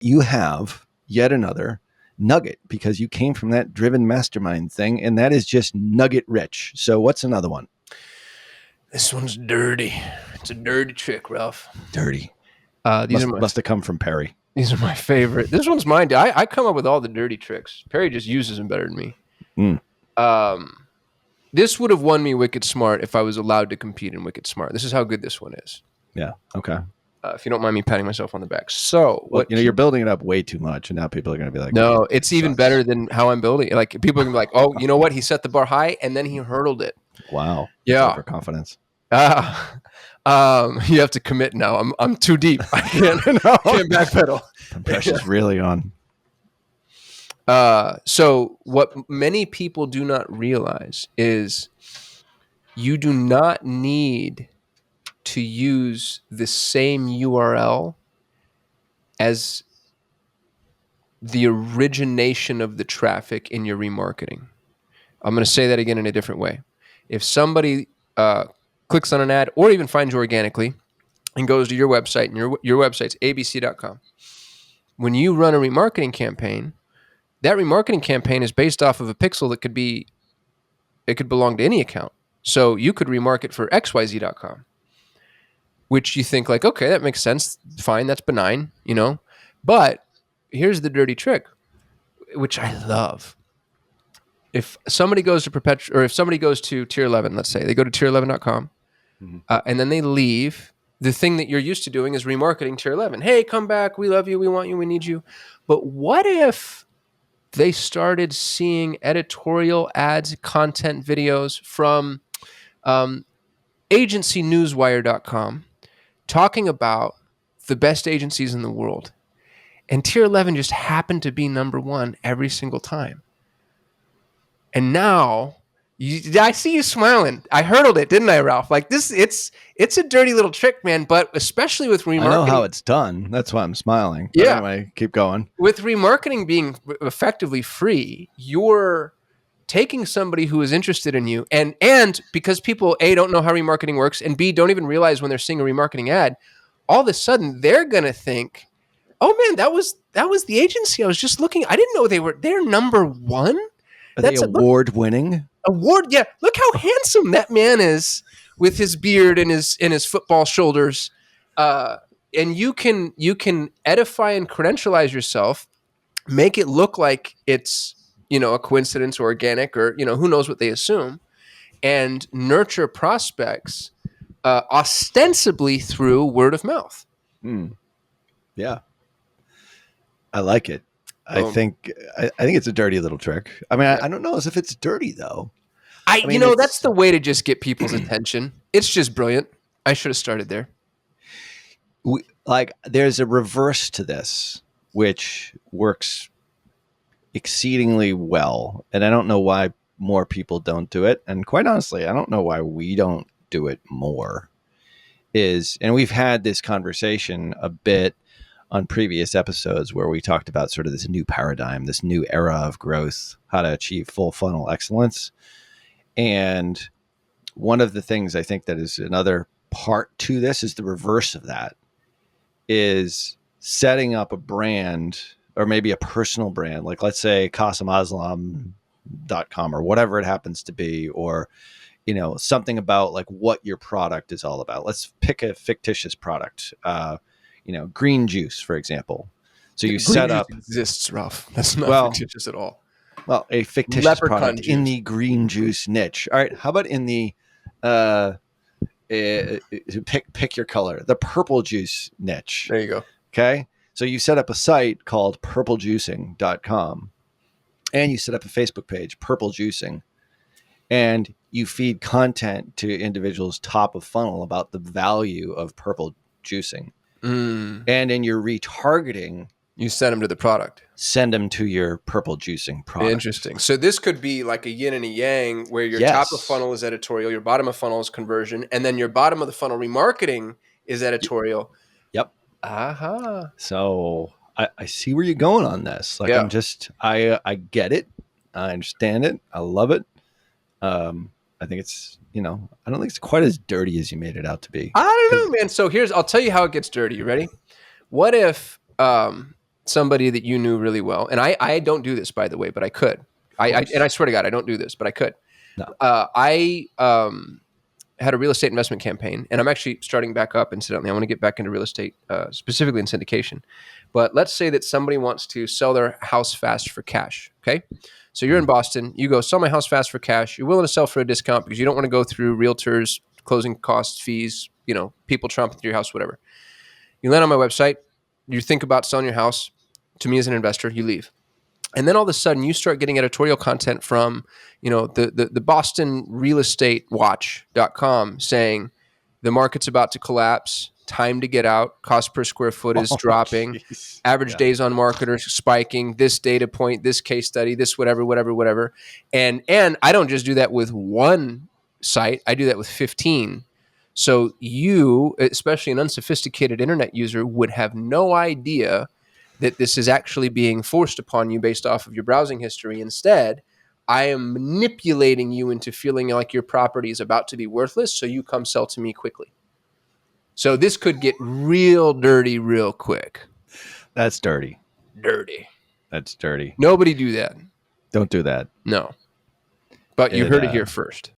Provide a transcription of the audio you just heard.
you have yet another nugget because you came from that driven mastermind thing, and that is just nugget rich. So what's another one? This one's dirty. It's a dirty trick, Ralph. Dirty. These Must have come from Perry. These are my favorite. This one's mine. I come up with all the dirty tricks. Perry just uses them better than me. This would have won me Wicked Smart if I was allowed to compete in Wicked Smart. This is how good this one is. Yeah. Okay. If you don't mind me patting myself on the back. So, you're building it up way too much, and now people are going to be like, no, it's even better than how I'm building it. Like people are going to be like, oh, you know what? He set the bar high and then he hurdled it. Wow. Yeah. Overconfidence. You have to commit now. I'm too deep. I can't backpedal. The pressure's really on. So what many people do not realize is you do not need to use the same URL as the origination of the traffic in your remarketing. I'm going to say that again in a different way. If somebody clicks on an ad or even finds you organically and goes to your website, and your website's abc.com, when you run a remarketing campaign, that remarketing campaign is based off of a pixel that could belong to any account. So you could remarket for xyz.com, which you think like, okay, that makes sense. Fine, that's benign, But here's the dirty trick, which I love. If somebody goes to Perpetual, or if somebody goes to tier 11, let's say they go to tier11.com, and then they leave, the thing that you're used to doing is remarketing tier 11. Hey, come back. We love you. We want you. We need you. But what if they started seeing editorial ads, content videos from agencynewswire.com talking about the best agencies in the world, and tier 11 just happened to be number one every single time? And now I see you smiling. I hurdled it, didn't I, Ralph? Like this, it's a dirty little trick, man. But especially with remarketing, I know how it's done. That's why I'm smiling. But anyway, keep going. With remarketing being effectively free, you're taking somebody who is interested in you, and because people A, don't know how remarketing works, and B, don't even realize when they're seeing a remarketing ad, all of a sudden they're gonna think, oh man, that was the agency I was just looking. I didn't know they're number one. That's award-winning. Yeah. Look how handsome that man is with his beard and his football shoulders. And you can edify and credentialize yourself, make it look like it's, a coincidence or organic, or, who knows what they assume, and nurture prospects ostensibly through word of mouth. Yeah. I like it. I think it's a dirty little trick. I mean, I don't know as if it's dirty though. I mean, that's the way to just get people's attention. It's just brilliant. I should have started there. There's a reverse to this, which works exceedingly well. And I don't know why more people don't do it. And quite honestly, I don't know why we don't do it more. And we've had this conversation a bit on previous episodes where we talked about sort of this new paradigm, this new era of growth, how to achieve full funnel excellence. And one of the things I think that is another part to this is the reverse of that, is setting up a brand, or maybe a personal brand, like let's say CasimAslam.com or whatever it happens to be, or something about like what your product is all about. Let's pick a fictitious product. Green juice, for example. So you set up exists, Ralph. That's not fictitious at all. Well, a fictitious Leprechaun product juice in the green juice niche. All right. How about in the pick your color, the purple juice niche? There you go. Okay. So you set up a site called purplejuicing.com, and you set up a Facebook page, Purple Juicing, and you feed content to individuals top of funnel about the value of purple juicing. And in your retargeting, you send them to the product. Send them to your purple juicing product. Interesting. So this could be like a yin and a yang, where your top of funnel is editorial, your bottom of funnel is conversion, and then your bottom of the funnel remarketing is editorial. Yep. Aha. So I see where you're going on this. Like, I get it. I understand it. I love it. I think it's, I don't think it's quite as dirty as you made it out to be. I don't know, man. So I'll tell you how it gets dirty. You ready? What if somebody that you knew really well, and I don't do this, by the way, but I could. Of And I course. swear to God, I don't do this, but I could. No. I had a real estate investment campaign, and I'm actually starting back up. Incidentally, I want to get back into real estate, specifically in syndication. But let's say that somebody wants to sell their house fast for cash. Okay, so you're in Boston. You go sell my house fast for cash. You're willing to sell for a discount because you don't want to go through realtors, closing costs, fees, people tromping through your house, whatever. You land on my website. You think about selling your house. To me as an investor, you leave. And then all of a sudden you start getting editorial content from, the Boston real estate watch.com saying the market's about to collapse, time to get out, cost per square foot is Oh, dropping, jeez. average Yeah. days on market are spiking, this data point, this case study, this whatever, whatever, whatever. And I don't just do that with one site, I do that with 15. So you, especially an unsophisticated internet user, would have no idea that this is actually being forced upon you based off of your browsing history. Instead, I am manipulating you into feeling like your property is about to be worthless, so you come sell to me quickly. So this could get real dirty real quick. That's dirty. Dirty. That's dirty. Nobody do that. Don't do that. No. But you It heard it here first.